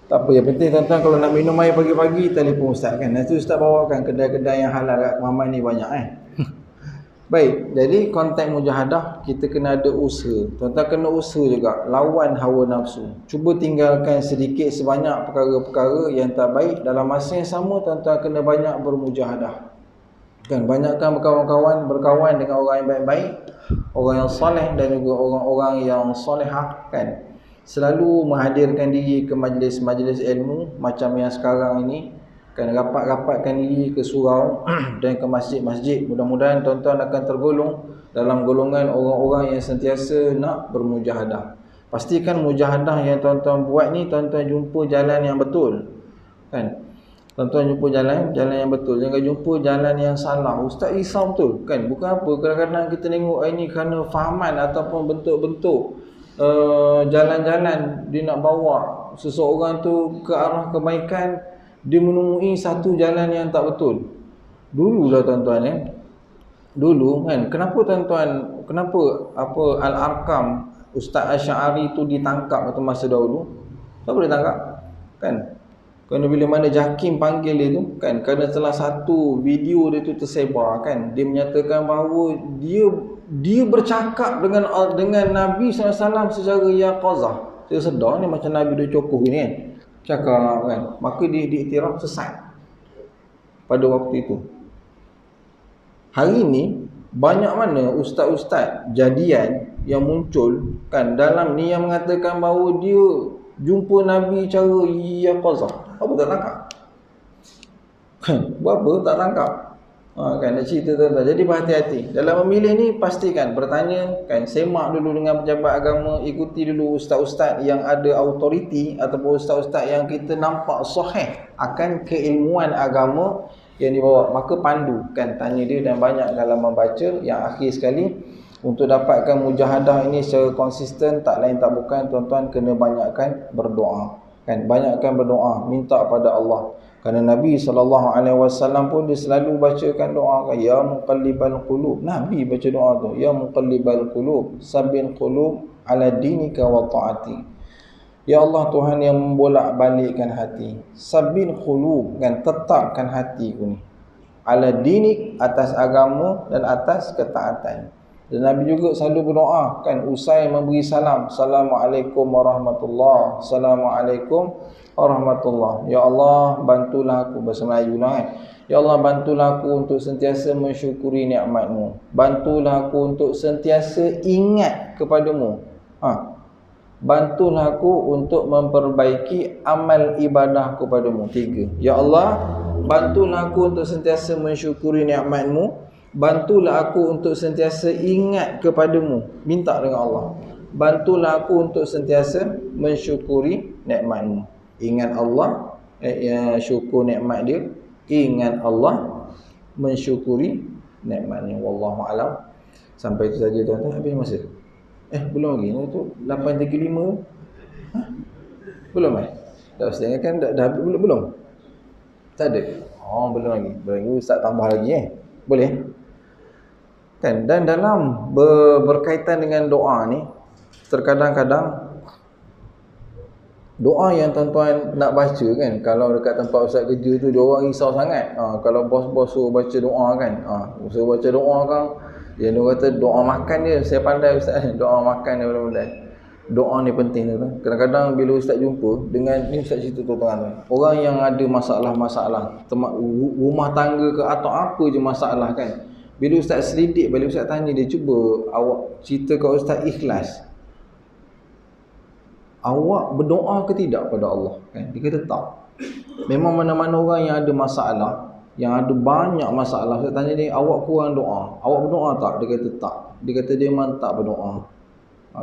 Tak apa, yang penting tuan-tuan kalau nak minum air pagi-pagi, telefon Ustaz kan. Nanti Ustaz bawakan kedai-kedai yang halal kat Maman ni banyak Baik, jadi konteks mujahadah, kita kena ada usaha. Tuan-tuan kena usaha juga, lawan hawa nafsu. Cuba tinggalkan sedikit sebanyak perkara-perkara yang tak baik. Dalam masa yang sama, tuan-tuan kena banyak bermujahadah kan. Banyakkan berkawan dengan orang yang baik-baik, orang yang soleh dan juga orang-orang yang solehah kan. Selalu menghadirkan diri ke majlis-majlis ilmu macam yang sekarang ini kan, rapat-rapatkan diri ke surau dan ke masjid-masjid. Mudah-mudahan tuan-tuan akan tergolong dalam golongan orang-orang yang sentiasa nak bermujahadah. Pastikan mujahadah yang tuan-tuan buat ni, tuan-tuan jumpa jalan yang betul kan. Tuan-tuan jumpa jalan yang betul, jangan jumpa jalan yang salah. Ustaz risau betul kan. Bukan apa, kadang-kadang kita tengok ini kerana fahaman ataupun bentuk-bentuk jalan-jalan dia nak bawa seseorang tu ke arah kebaikan, dia menemui satu jalan yang tak betul. Dululah tuan-tuan dulu kan, kenapa apa Al-Arqam Ustaz Asy'ari tu ditangkap waktu masa dahulu? Siapa dia tangkap kan? Kerana bila mana Jakim panggil dia tu kan, kerana salah satu video dia tu tersebar kan, dia menyatakan bahawa dia bercakap dengan Nabi SAW secara yaqazah. Saya sedar ni macam Nabi dia cokoh gini kan, cakap kan. Maka dia diiktiraf sesat pada waktu itu. Hari ni banyak mana ustaz-ustaz jadian yang muncul kan dalam ni yang mengatakan bahawa dia jumpa Nabi cara yaqazah. Apa tak tangkap? Buat apa tak tangkap? Kan nak cerita tuan-tuan. Jadi berhati-hati. Dalam memilih ni pastikan bertanya kan, semak dulu dengan pejabat agama, ikuti dulu ustaz-ustaz yang ada autoriti ataupun ustaz-ustaz yang kita nampak sahih akan keilmuan agama yang dibawa. Maka pandu kan, tanya dia, dan banyak dalam membaca. Yang akhir sekali, untuk dapatkan mujahadah ini secara konsisten, tak lain tak bukan tuan-tuan, kena banyakkan berdoa kan, banyakkan berdoa, minta pada Allah. Kerana Nabi SAW pun dia selalu bacakan doa kan, ya muqallibal qulub. Nabi baca doa tu, ya muqallibal qulub, sabbin qulub ala dinika wa ta'ati. Ya Allah, Tuhan yang membolak-balikkan hati, sabbin qulub kan, tetapkan hatiku ni, ala dinik, atas agama dan atas ketaatan. Dan Nabi juga selalu berdoa kan, usai memberi salam, Assalamualaikum warahmatullahi, Assalamualaikum warahmatullahi. Ya Allah, bantulah aku, bahasa Melayu lah kan. Ya Allah, bantulah aku untuk sentiasa mensyukuri nikmat-Mu. Bantulah aku untuk sentiasa ingat kepadamu. Bantulah aku untuk memperbaiki amal ibadah kepadamu. 3. Ya Allah, bantulah aku untuk sentiasa mensyukuri nikmat-Mu. Bantulah aku untuk sentiasa ingat kepadamu. Minta dengan Allah, bantulah aku untuk sentiasa mensyukuri nikmat-Mu. Ingat Allah, syukur nikmat dia. Ingat Allah, mensyukuri nikmat-Nya. Wallahu a'lam. Sampai itu saja tuan-tuan. Habis masa? Belum lagi. Itu 8.35. Belum dah setengah kan, dah habis belum? Tak ada. Belum lagi. Ustaz tambah lagi boleh kan. Dan dalam berkaitan dengan doa ni, terkadang-kadang doa yang tuan-tuan nak baca kan, kalau dekat tempat ustaz kerja tu, dia orang risau sangat. Kalau bos-bos suruh baca doa kan, suruh baca doa kan, dia kata doa makan dia. Saya pandai ustaz, doa makan dia betul-betul. Doa ni penting tu. Kadang-kadang bila ustaz jumpa dengan ni, ustaz cerita tuan-tuan, orang yang ada masalah-masalah rumah tangga ke atau apa je masalah kan, bila ustaz selidik balik, ustaz tanya dia, cuba awak cerita kat ustaz ikhlas, awak berdoa ke tidak pada Allah kan? Dia kata tak. Memang mana-mana orang yang ada masalah, yang ada banyak masalah, saya tanya dia, awak kurang doa, awak berdoa tak? Dia kata tak. Dia kata dia memang tak berdoa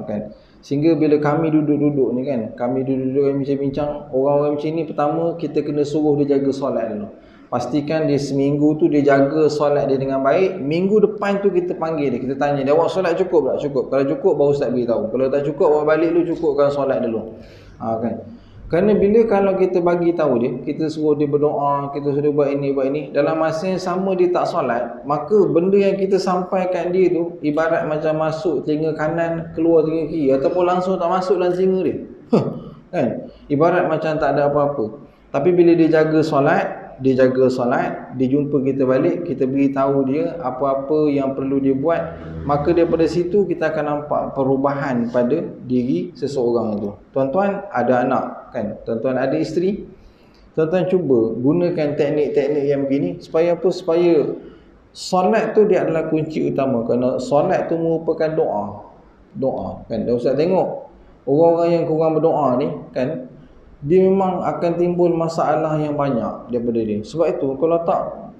kan. Sehingga bila kami duduk-duduk ni kan, kami duduk-duduk bincang-bincang, orang-orang macam ni, pertama kita kena suruh dia jaga solat dulu. Pastikan dia seminggu tu dia jaga solat dia dengan baik. Minggu depan tu kita panggil dia, kita tanya dia, awak solat cukup tak? Cukup. Kalau cukup baru ustaz beritahu. Kalau tak cukup, awak balik dulu, cukupkan solat dulu. Kan. Kerana kalau kita bagi tahu dia, kita suruh dia berdoa, kita suruh dia buat ini, dalam masa yang sama dia tak solat, maka benda yang kita sampaikan dia tu ibarat macam masuk telinga kanan, keluar telinga kiri, ataupun langsung tak masuk dalam telinga dia. Kan? Ibarat macam tak ada apa-apa. Tapi bila dia jaga solat, dia jumpa kita balik, kita beritahu dia apa-apa yang perlu dia buat, maka daripada situ kita akan nampak perubahan pada diri seseorang itu. Tuan-tuan ada anak kan, tuan-tuan ada isteri, tuan-tuan cuba gunakan teknik-teknik yang begini supaya apa? Supaya solat tu dia adalah kunci utama. Kerana solat tu merupakan doa kan. Dan ustaz tengok orang-orang yang kurang berdoa ni kan, dia memang akan timbul masalah yang banyak daripada dia. Sebab itu kalau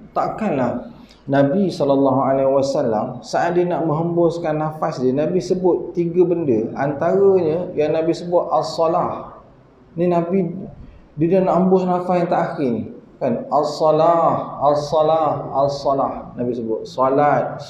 takkanlah Nabi SAW saat dia nak menghembuskan nafas dia, Nabi sebut 3 benda. Antaranya yang Nabi sebut as-salah. Ni Nabi dia nak hembus nafas yang terakhir ni kan, as-salah, as-salah, as-salah. Nabi sebut solat.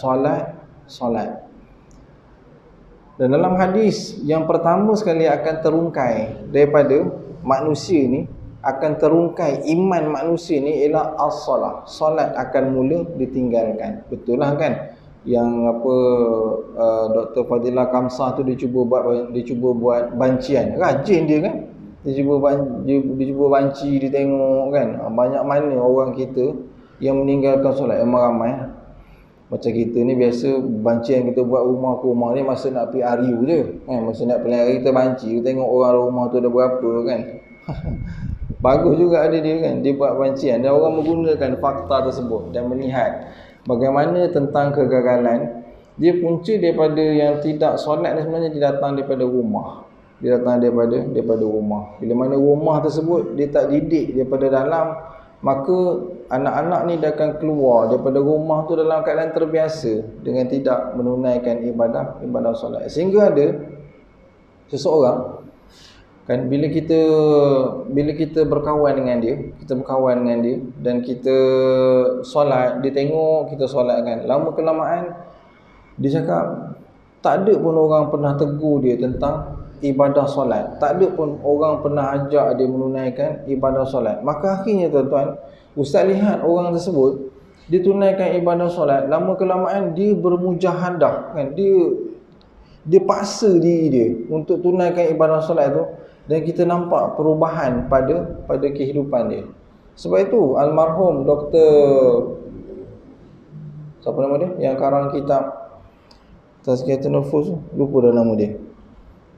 Dan dalam hadis yang pertama sekali akan terungkai daripada manusia ni, akan terungkai iman manusia ni ialah as-salah. Solat akan mula ditinggalkan. Betul lah kan, yang Dr. Fadilah Kamsah tu dia cuba buat bancian. Rajin dia kan, dia cuba banci, dia tengok kan, banyak mana orang kita yang meninggalkan solat. Memang ramai. Macam kita ni biasa bancian kita buat rumah ke rumah ni masa nak pergi RU je kan, masa nak pergi hari kita banci, kita tengok orang rumah tu ada berapa kan. Bagus juga ada dia kan, dia buat bancian, dan orang menggunakan fakta tersebut dan melihat bagaimana tentang kegagalan dia punca daripada yang tidak solat ni. Sebenarnya dia datang daripada rumah. Dia datang daripada rumah. Bila mana rumah tersebut dia tak didik daripada dalam maka anak-anak ni dia akan keluar daripada rumah tu dalam keadaan terbiasa dengan tidak menunaikan ibadah solat. Sehingga ada seseorang kan, bila kita berkawan dengan dia, dan kita solat, dia tengok kita solat kan, lama kelamaan dia cakap tak ada pun orang pernah tegur dia tentang ibadah solat, tak ada pun orang pernah ajak dia menunaikan ibadah solat. Maka akhirnya tuan-tuan, ustaz lihat orang tersebut dia tunaikan ibadah solat, lama kelamaan dia bermujahadah kan, dia paksa diri dia untuk tunaikan ibadah solat tu, dan kita nampak perubahan pada kehidupan dia. Sebab itu almarhum Dr. siapa nama dia yang karang kitab Tazkiyatun Nufus, lupa dah nama dia.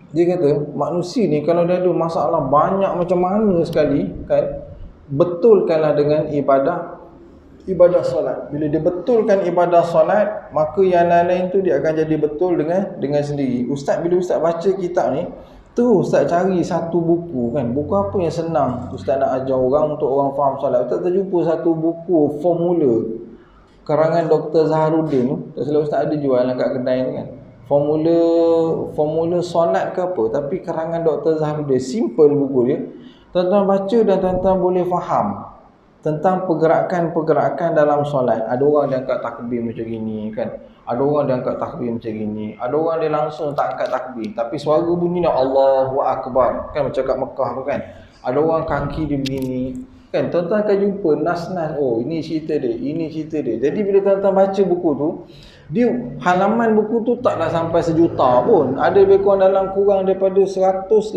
Dia kata manusia ni kalau dia ada masalah banyak macam mana sekali kan, betulkanlah dengan ibadah solat. Bila dia betulkan ibadah solat, maka yang lain-lain tu dia akan jadi betul dengan sendiri. Ustaz, bila ustaz baca kitab ni, terus ustaz cari satu buku kan, buku apa yang senang ustaz nak ajar orang untuk orang faham solat. Ustaz terjumpa satu buku formula karangan Dr. Zaharuddin tu, tak salah ustaz ada jual kat kedai ni kan. Formula solat ke apa, tapi karangan Dr. Zaharuddin, simple buku dia. Tuan-tuan baca dan tuan-tuan boleh faham tentang pergerakan-pergerakan dalam solat. Ada orang dia angkat takbir macam gini kan, ada orang dia angkat takbir macam gini, ada orang dia langsung tak angkat takbir tapi suara bunyi dia Allahu Akbar kan, macam kat Mekah tu kan. Ada orang kaki dia begini kan. Tuan-tuan akan jumpa nas-nas, oh ini cerita dia. Jadi bila tuan-tuan baca buku tu, dia halaman buku tu taklah sampai 1 juta pun, ada lebih kurang daripada 180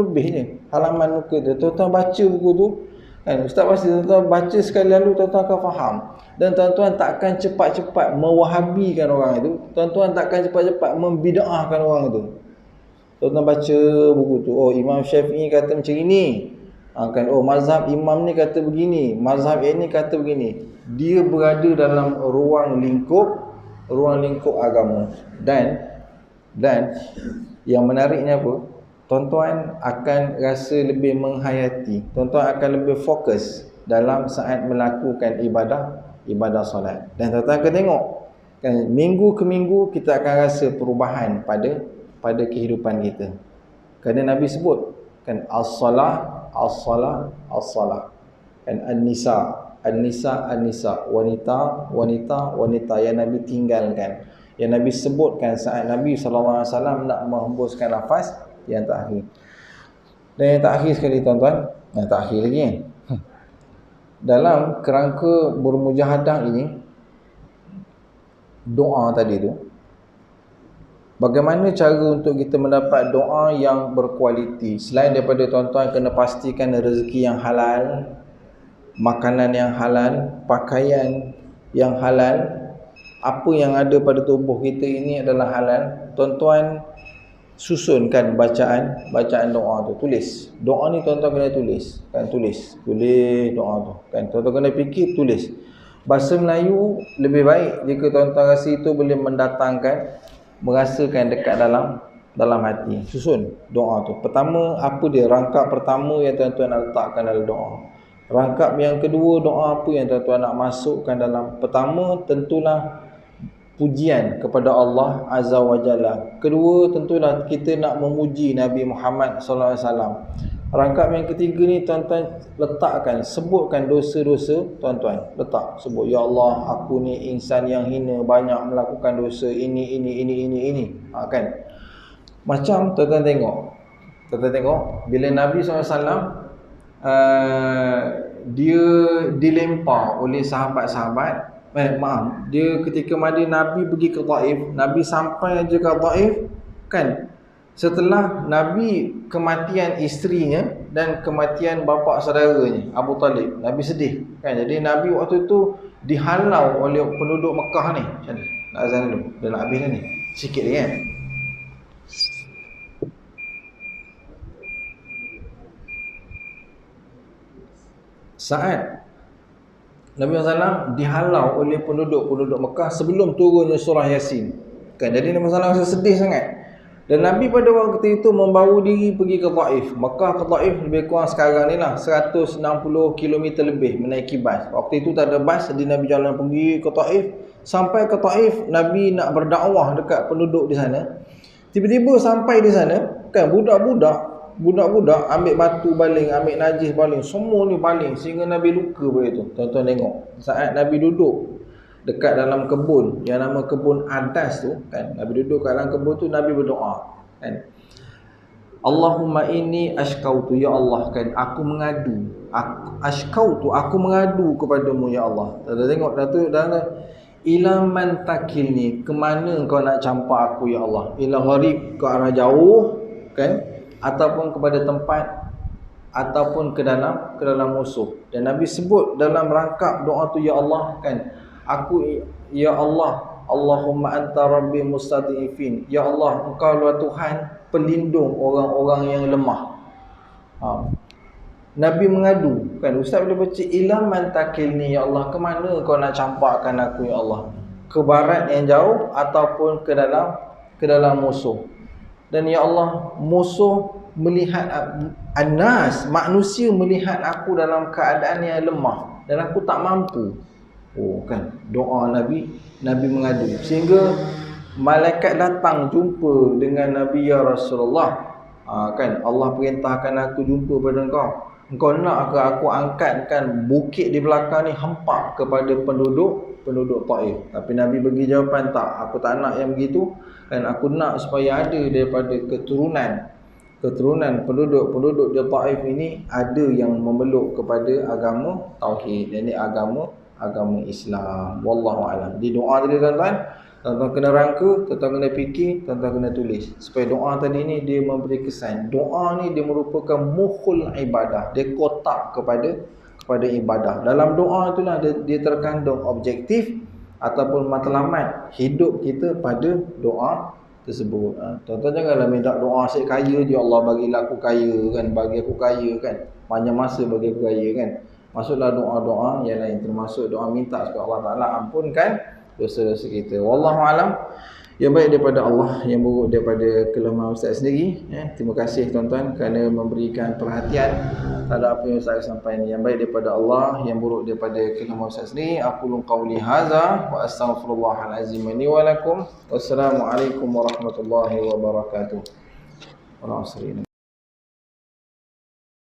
lebih je halaman muka tu. Tuan-tuan baca buku tu kan, ustaz pasti tuan-tuan baca sekali lalu tuan-tuan akan faham, dan tuan-tuan takkan cepat-cepat mewahabikan orang itu, tuan-tuan takkan cepat-cepat membid'ahkan orang itu. Tuan-tuan baca buku tu, oh Imam Syafi'i kata macam ini kan, oh mazhab imam ni kata begini, mazhab ini kata begini. Dia berada dalam ruang lingkup agama. Dan yang menariknya apa, tuan-tuan akan rasa lebih menghayati, tuan-tuan akan lebih fokus dalam saat melakukan ibadah solat. Dan tuan-tuan akan tengok kan, minggu ke minggu kita akan rasa perubahan pada kehidupan kita. Kerana Nabi sebut kan, as-salah kan, an-nisa, wanita yang Nabi tinggalkan, yang Nabi sebutkan saat Nabi SAW nak menghembuskan nafas yang terakhir. Dan yang terakhir sekali tuan-tuan, yang terakhir lagi kan, dalam kerangka bermujahadah ini, doa tadi tu, bagaimana cara untuk kita mendapat doa yang berkualiti? Selain daripada tuan-tuan kena pastikan rezeki yang halal, makanan yang halal, pakaian yang halal, apa yang ada pada tubuh kita ini adalah halal. Tuan-tuan susunkan bacaan doa tu, tulis. Doa ni tuan-tuan kena tulis kan, tulis doa tu kan, tuan-tuan kena fikir, tulis. Bahasa Melayu lebih baik jika tuan-tuan rasa itu boleh merasakan dekat dalam hati. Susun doa tu. Pertama, apa dia rangkap pertama yang tuan-tuan nak letakkan dalam doa. Rangkap yang kedua, doa apa yang tuan-tuan nak masukkan dalam. Pertama, tentulah pujian kepada Allah Azza wa Jalla. Kedua, tentulah kita nak memuji Nabi Muhammad SAW. Rangkap yang ketiga ni tuan-tuan letakkan, sebutkan dosa-dosa tuan-tuan. Letak, sebut, ya Allah, aku ni insan yang hina, banyak melakukan dosa ini kan. Macam tuan-tuan tengok bila Nabi SAW dia dilempar oleh sahabat-sahabat. Dia ketika Nabi pergi ke Taif, Nabi sampai aja ke Taif kan, setelah Nabi kematian isterinya dan kematian bapa saudaranya Abu Talib, Nabi sedih kan. Jadi Nabi waktu tu dihalau oleh penduduk Mekah ni. Macam mana? Nak azan dulu, dah nak habis dah ni, sikit lagi kan. Saat Nabi SAW dihalau oleh penduduk Mekah sebelum turunnya surah Yasin kan. Jadi Nabi SAW rasa sedih sangat. Dan Nabi pada waktu itu membawa diri pergi ke Taif. Mekah ke Taif lebih kurang sekarang ni lah 160 km lebih menaiki bas. Waktu itu tak ada bas, jadi Nabi jalan pergi ke Taif. Sampai ke Taif, Nabi nak berdakwah dekat penduduk di sana. Tiba-tiba sampai di sana, kan budak-budak ambil batu baling, ambil najis baling, semua ni baling sehingga Nabi luka pada itu. Tuan-tuan tengok, saat Nabi duduk dekat dalam kebun yang nama kebun Adas tu, kan, Nabi duduk kat dalam kebun tu, Nabi berdoa, kan, Allahumma inni ashkautu, ya Allah, kan, aku mengadu kepadamu ya Allah. Tengok dah tu, ila man takilni, ke mana kau nak campak aku ya Allah, ila gharib, ke arah jauh, kan, ataupun kepada tempat, ataupun ke dalam musuh. Dan Nabi sebut dalam rangkap doa tu, ya Allah, kan, aku, ya Allah, Allahumma anta rabbi mustad'ifin, ya Allah, engkau lah Tuhan pelindung orang-orang yang lemah. Nabi mengadu, kan, ustaz boleh baca ila man takilni, ya Allah, ke mana kau nak campakkan aku ya Allah, ke barat yang jauh ataupun ke dalam musuh. Dan ya Allah, musuh melihat Anas, manusia melihat aku dalam keadaan yang lemah dan aku tak mampu. Oh, kan, doa Nabi mengadu sehingga malaikat datang jumpa dengan Nabi, ya Rasulullah, kan, Allah perintahkan aku jumpa pada engkau nak ke aku angkatkan bukit di belakang ni hempak kepada penduduk Taif? Tapi Nabi bagi jawapan, tak, aku tak nak yang begitu, kan, aku nak supaya ada daripada keturunan penduduk di Taif ini ada yang memeluk kepada agama tauhid, yakni agama Islam. Wallahu a'lam. Di doa tadi tuan-tuan kena rangka, tuan-tuan kena fikir, tuan-tuan kena tulis supaya doa tadi ni dia memberi kesan. Doa ni dia merupakan mukhul ibadah, dia kotak kepada ibadah. Dalam doa itulah dia terkandung objektif ataupun matlamat hidup kita pada doa tersebut. Tuan-tuan janganlah minta doa saya kaya je, Allah bagilah aku kaya, kan, bagi aku kaya, kan, panjang masa bagi aku kaya, kan. Masuklah doa-doa yang lain, termasuk doa minta supaya Allah Ta'ala ampunkan dosa-dosa kita. Wallahu alam. Yang baik daripada Allah, yang buruk daripada kelemahan Ustaz sendiri. Terima kasih tuan-tuan kerana memberikan perhatian terhadap apa yang Ustaz sampaikan. Yang baik daripada Allah, yang buruk daripada kelemahan Ustaz sendiri. Aqulu qawli hadza wa astaghfirullahal azim li wa lakum. Wassalamualaikum warahmatullahi wabarakatuh.